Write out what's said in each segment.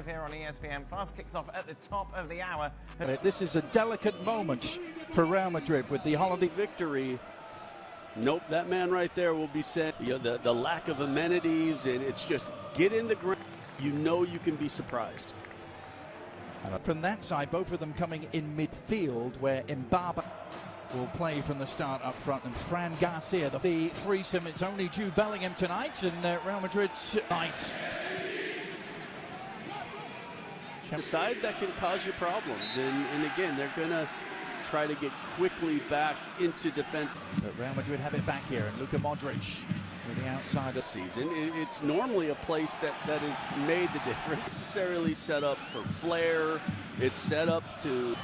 live here on ESPN Plus. Kicks off at the top of the hour. This is a delicate moment for Real Madrid with the holiday victory. Nope, that man right there will be sent. You know, the lack of amenities, and it's just get in the ground. You know you can be surprised. From that side, both of them coming in midfield, where Mbappe will play from the start up front, and Fran Garcia, the threesome. It's only Jude Bellingham tonight, and Real Madrid's night. The side that can cause you problems, and again, they're going to try to get quickly back into defense. But Real Madrid have it back here, and Luka Modric with the outside of the season. It's normally a place that has made the difference. Necessarily set up for flair. It's set up to.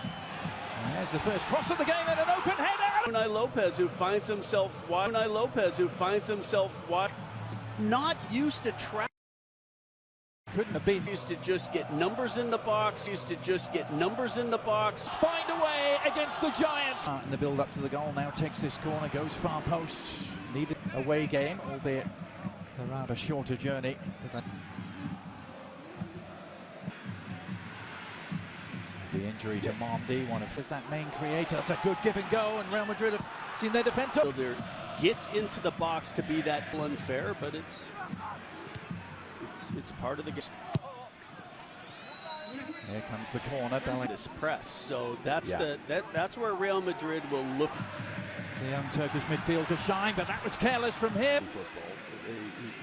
And there's the first cross of the game and an open header. Unai Lopez, who finds himself wide. Unai Lopez, who finds himself wide. Not used to track. Couldn't have been. Used to just get numbers in the box. Used to just get numbers in the box. Find a way against the Giants. In the build up to the goal, now takes this corner, goes far post. Needed away game, albeit a rather shorter journey to the injury to Mendy. One of that main creator. That's a good give and go, and Real Madrid have seen their defense up. There gets into the box to be that unfair, but it's part of the game. Here comes the corner. This press, so that's that's where Real Madrid will look. The young Turkish midfield to shine, but that was careless from him. Football.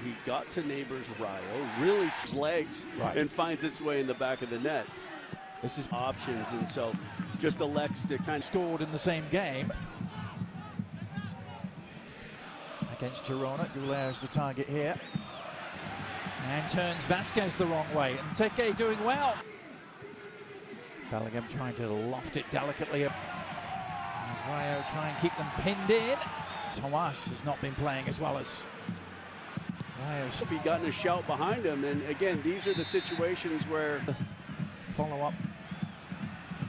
He got to neighbors Rayo, really legs, and finds its way in the back of the net. This is options, and so just elects to kind of scored in the same game against Girona. Goulart is the target here, and turns Vasquez the wrong way. And Teke doing well. Bellingham trying to loft it delicately. Rayo try and keep them pinned in. Tomas has not been playing as well as Rayo. If he'd gotten a shout behind him, and again, these are the situations where follow up.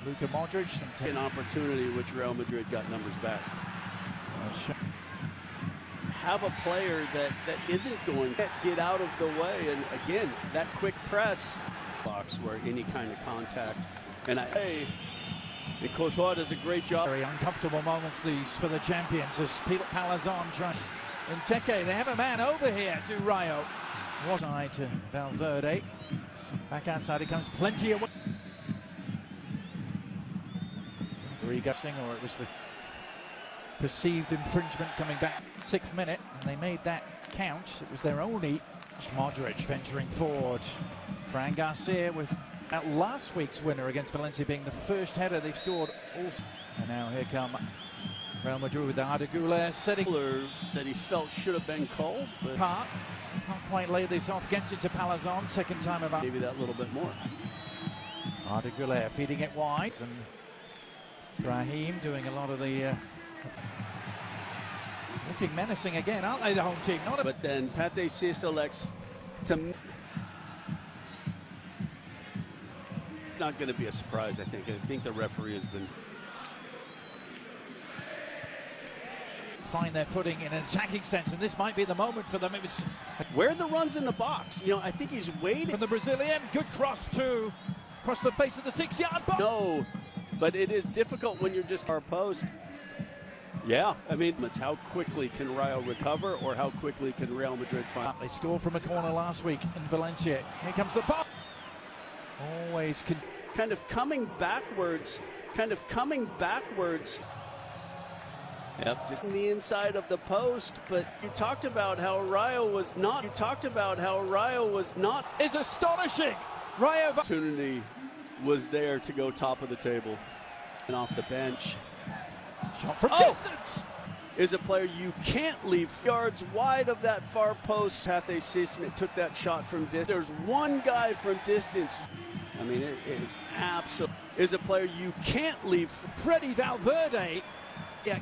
Luka Modric. An opportunity which Real Madrid got numbers back. Have a player that isn't going to get out of the way, and again, that quick press box where any kind of contact. And and Courtois does a great job. Very uncomfortable moments these for the champions as Palazon trying. And Teke, they have a man over here to Rayo. Was side to Valverde. Back outside it comes, plenty of. Gusting, or it was the perceived infringement coming back. 6th minute, and they made that count. It was their only. Modric venturing forward. Fran Garcia with last week's winner against Valencia being the first header they've scored all. And now here come Real Madrid with the Arda Güler setting that he felt should have been called. But can't quite lay this off. Gets it to Palazon. Second time about. Maybe that little bit more. Arda Güler feeding it wide. And Brahim doing a lot of the looking menacing again, aren't they, the home team? But then Pathé Ciss elects to. Not going to be a surprise, I think. I think the referee has been. Find their footing in an attacking sense, and this might be the moment for them. It was where the runs in the box. You know, I think he's waiting. From the Brazilian, good cross to across the face of the 6-yard box. No. But it is difficult when you're just our post. Yeah, I mean, it's how quickly can Rayo recover, or how quickly can Real Madrid find. They scored from a corner last week in Valencia. Here comes the pass. Always kind of coming backwards. Yep, just in the inside of the post. But you talked about how Rayo was not. Is astonishing. Rayo opportunity was there to go top of the table. And off the bench. Shot from distance. Is a player you can't leave yards wide of that far post. Pathé Ciss took that shot from distance. There's one guy from distance. I mean, it is absolutely. Is a player you can't leave. Freddy Valverde,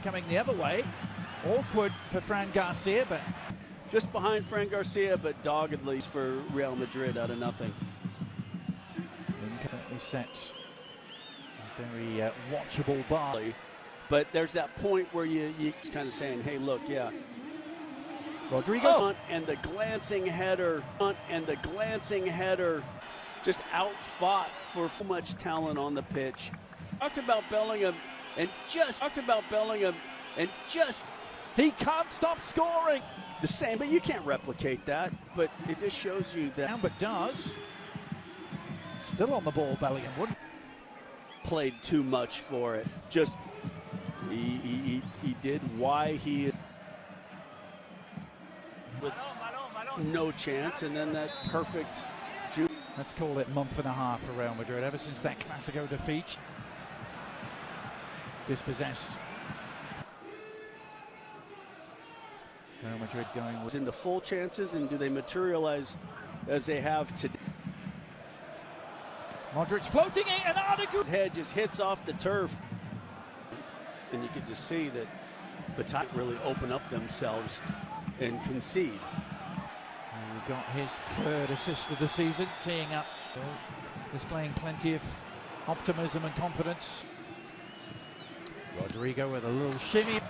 coming the other way. Awkward for Fran Garcia, but just behind Fran Garcia, but doggedly for Real Madrid out of nothing. Certainly sets a very watchable bar. But there's that point where you kind of saying, hey, look, Rodrigo and the glancing header, just outfought for so much talent on the pitch. Talked about Bellingham and just He can't stop scoring. the same, but you can't replicate that. But it just shows you that Down, but does. Still on the ball, Bellingham wouldn't. played too much for it. Just he did why he with no chance, and then that perfect. Let's call it month and a half for Real Madrid ever since that Clasico defeat. Dispossessed. Real Madrid going with Into full chances, and do they materialize as they have today? Modric floating it, and Arda His head just hits off the turf, and you can just see that the top really open up themselves and concede. He got his third assist of the season, teeing up, displaying plenty of optimism and confidence. Rodrigo with a little shimmy.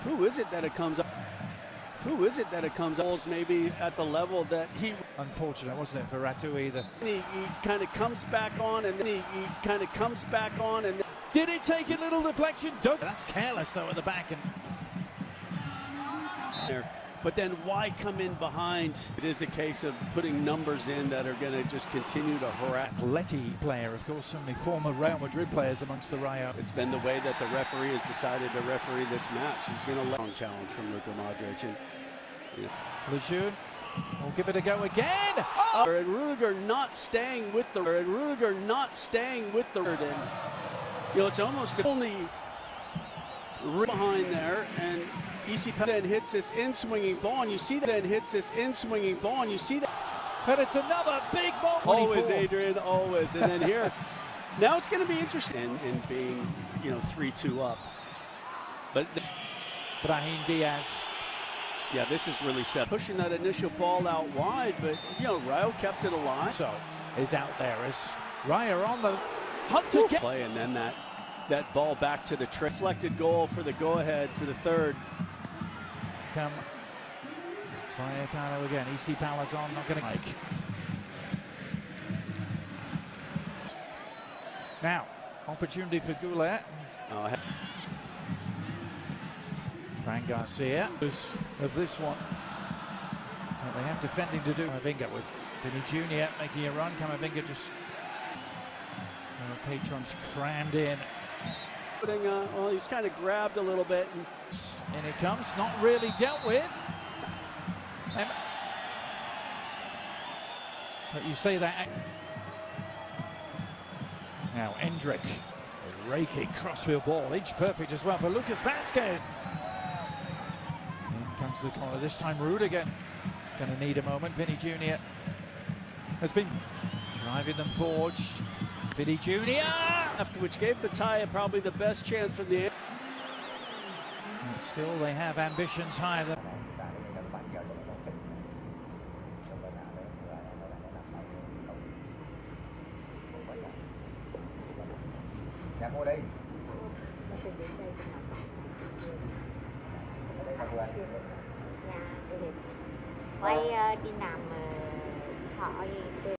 Who is it that it comes up? Who is it that it comes up? Maybe at the level that he. Unfortunate, wasn't it, for Ratu either? He kind of comes back on, and then he kind of comes back on, and. Did it take a little deflection? Does that's careless though at the back, and there. But then why come in behind? It is a case of putting numbers in that are going to just continue to harass. Letty player, of course, so many former Real Madrid players amongst the Rayo. It's been the way that the referee has decided to referee this match. He's going to let a challenge from Luka Modric, and Lejeune will give it a go again. Oh! And Rudiger not staying with the. And Rudiger not staying with the. And, it's almost only behind there, and EC then hits this in-swinging ball, and you see that. Then hits this in-swinging ball, and you see that. But it's another big moment. Always, Adrian, always. And then here, now it's going to be interesting in being, 3-2 up. But Brahim Diaz. Yeah, this is really set. Pushing that initial ball out wide, but, Rayo kept it alive. So is out there as Rayo on the hunt to get play, and then that ball back to the reflected goal for the go-ahead for the third. Come Vallecano again. EC Palazon not going to make. Now, opportunity for Goulet. Fran Garcia of this one. Well, they have defending to do. Camavinga with Vinny Jr. making a run. Camavinga just. Patron's crammed in. Well, he's kind of grabbed a little bit. And it comes, not really dealt with. But you say that. Now, Endrick, a raking crossfield ball, inch perfect as well for Lucas Vázquez. In comes the corner, this time Rudiger. Going to need a moment. Vinny Jr. has been driving them forward. Vinny Jr. After which gave Batalla probably the best chance from the. And still, they have ambitions higher than. Quay đi làm họ